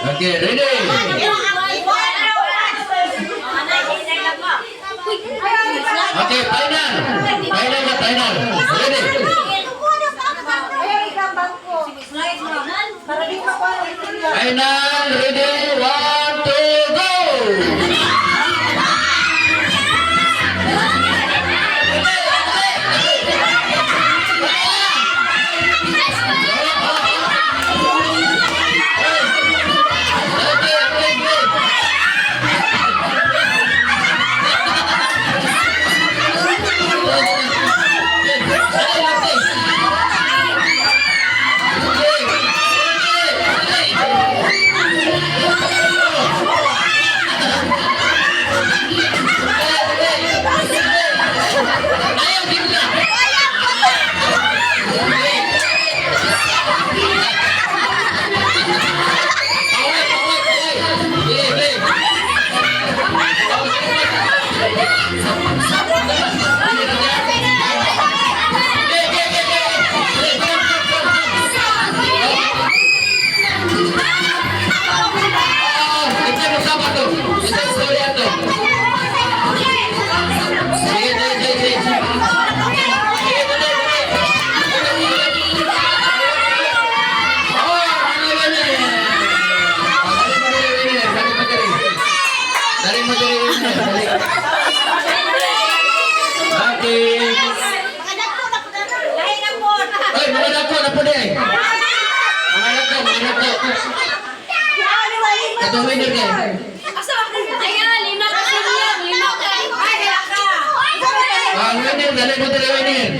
Okay, ready? Okay, final. Final na final. Ready? Final, ready, 1, 2, go! Ito winner ka. Ayan, lima kasi niya. Lima ka. Ay, ka. Winner, dali mo dali winner.